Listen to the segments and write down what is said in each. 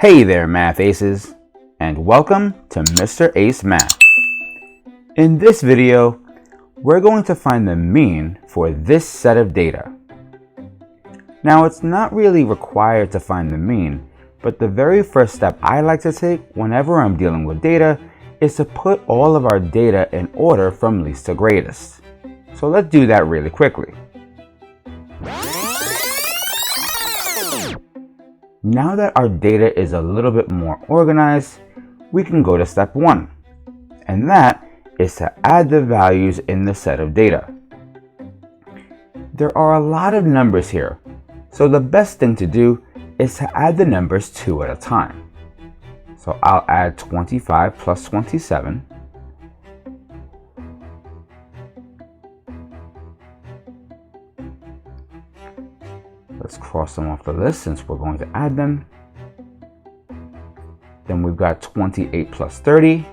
Hey there, Math Aces, and welcome to Mr. Ace Math. In this video, we're going to find the mean for this set of data. Now, it's not really required to find the mean, but the very first step I like to take whenever I'm dealing with data is to put all of our data in order from least to greatest. So let's do that really quickly. Now that our data is a little bit more organized, we can go to step 1, and that is to add the values in the set of data. There are a lot of numbers here, so the best thing to do is to add the numbers 2 at a time. So I'll add 25 plus 27. Let's cross them off the list since we're going to add them. Then we've got 28 plus 30.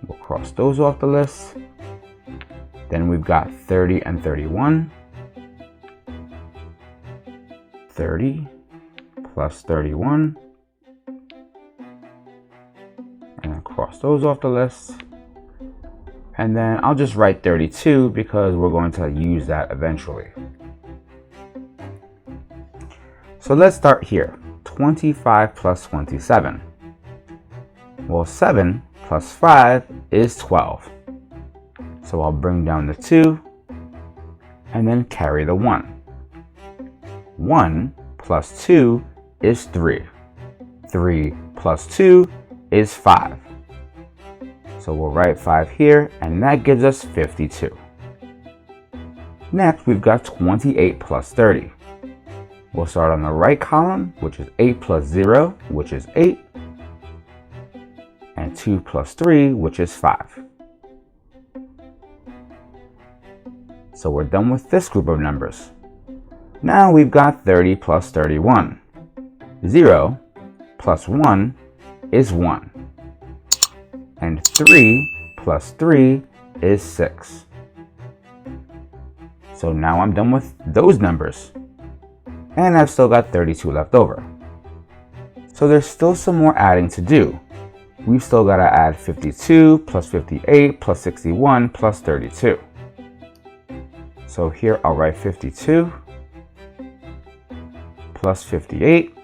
We'll cross those off the list. Then we've got 30 and 31. 30 plus 31. And then cross those off the list. And then I'll just write 32 because we're going to use that eventually. So let's start here. 25 plus 27. Well, 7 plus 5 is 12. So I'll bring down the 2 and then carry the 1. 1 plus 2 is 3. 3 plus 2 is 5. So we'll write 5 here, and that gives us 52. Next, we've got 28 plus 30. We'll start on the right column, which is 8 plus 0, which is 8, and 2 plus 3, which is 5. So we're done with this group of numbers. Now we've got 30 plus 31. 0 plus 1 is 1. And 3 plus 3 is 6. So now I'm done with those numbers. And I've still got 32 left over. So there's still some more adding to do. We've still got to add 52 plus 58 plus 61 plus 32. So here I'll write 52 plus 58.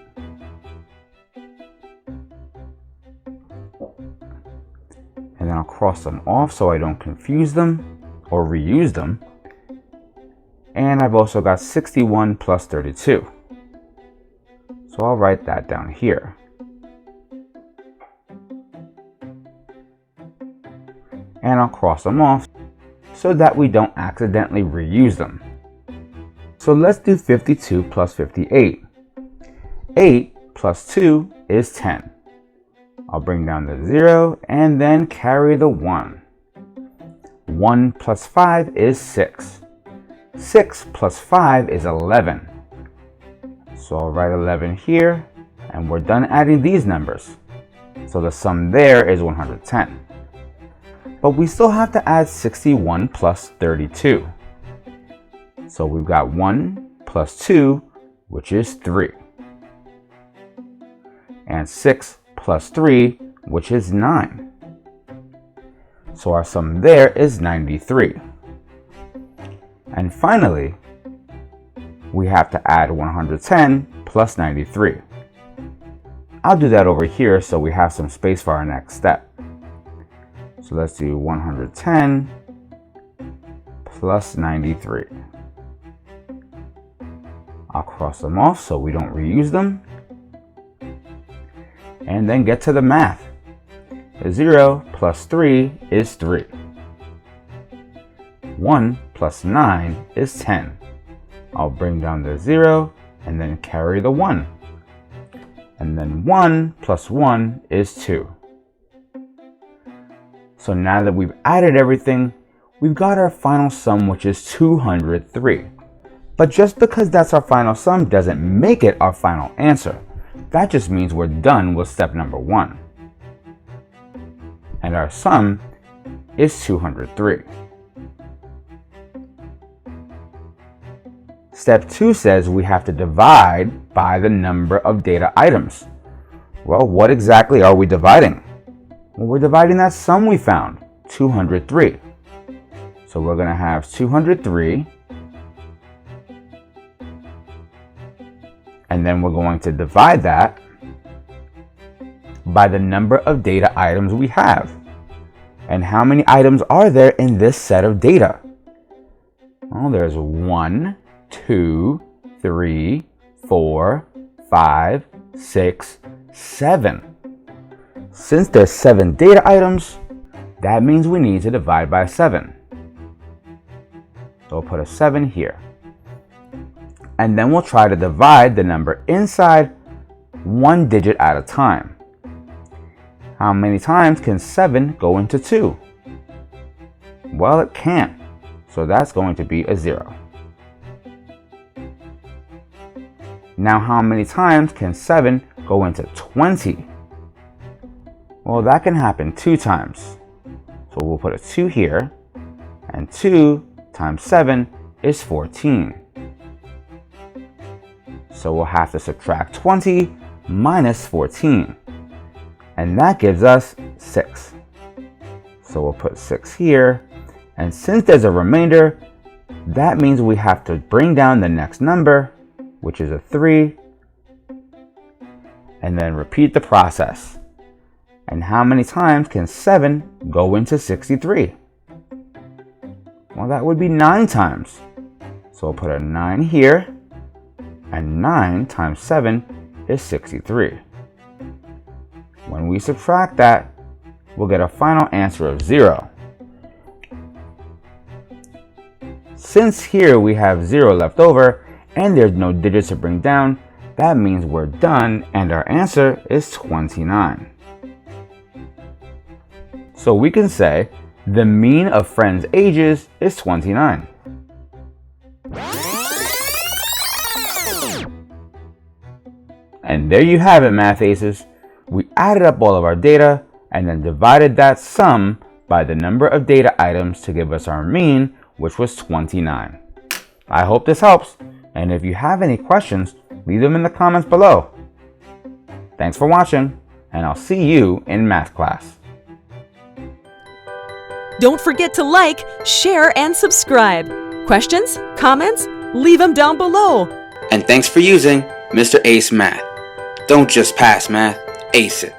And then I'll cross them off so I don't confuse them or reuse them. And I've also got 61 plus 32. So I'll write that down here. And I'll cross them off so that we don't accidentally reuse them. So let's do 52 plus 58. 8 plus 2 is 10. I'll bring down the 0 and then carry the 1. 1 plus 5 is 6. 6 plus 5 is 11. So I'll write 11 here, and we're done adding these numbers. So the sum there is 110. But we still have to add 61 plus 32. So we've got 1 plus 2, which is 3. And 6 plus 3, which is 9. So our sum there is 93. And finally, we have to add 110 plus 93. I'll do that over here so we have some space for our next step. So let's do 110 plus 93. I'll cross them off so we don't reuse them. And then get to the math. 0 plus 3 is 3. 1 plus 9 is 10. I'll bring down the 0 and then carry the 1. And then 1 plus 1 is 2. So now that we've added everything, we've got our final sum, which is 203. But just because that's our final sum doesn't make it our final answer. That just means we're done with step number 1. And our sum is 203. step 2 says we have to divide by the number of data items. Well, what exactly are we dividing? Well, we're dividing that sum we found, 203. So we're going to have 203, and then we're going to divide that by the number of data items we have. And how many items are there in this set of data? Well, there's 1, 2, 3, 4, 5, 6, 7. Since there's 7 data items, that means we need to divide by 7. So we'll put a 7 here. And then we'll try to divide the number inside 1 digit at a time. How many times can 7 go into 2? Well, it can't. So that's going to be a 0. Now, how many times can 7 go into 20? Well, that can happen 2 times. So we'll put a 2 here, and 2 times 7 is 14. So we'll have to subtract 20 minus 14, and that gives us 6. So we'll put 6 here, and since there's a remainder, that means we have to bring down the next number, which is a 3, and then repeat the process. And how many times can 7 go into 63? Well, that would be 9 times. So we'll put a 9 here, and 9 times 7 is 63. When we subtract that, we'll get a final answer of 0. Since here we have 0 left over, and there's no digits to bring down, that means we're done, and our answer is 29. So we can say the mean of friends' ages is 29. And there you have it, Math Aces. We added up all of our data and then divided that sum by the number of data items to give us our mean, which was 29. I hope this helps, and if you have any questions, leave them in the comments below. Thanks for watching, and I'll see you in math class. Don't forget to like, share, and subscribe. Questions? Comments? Leave them down below. And thanks for using Mr. Ace Math. Don't just pass math, ace it.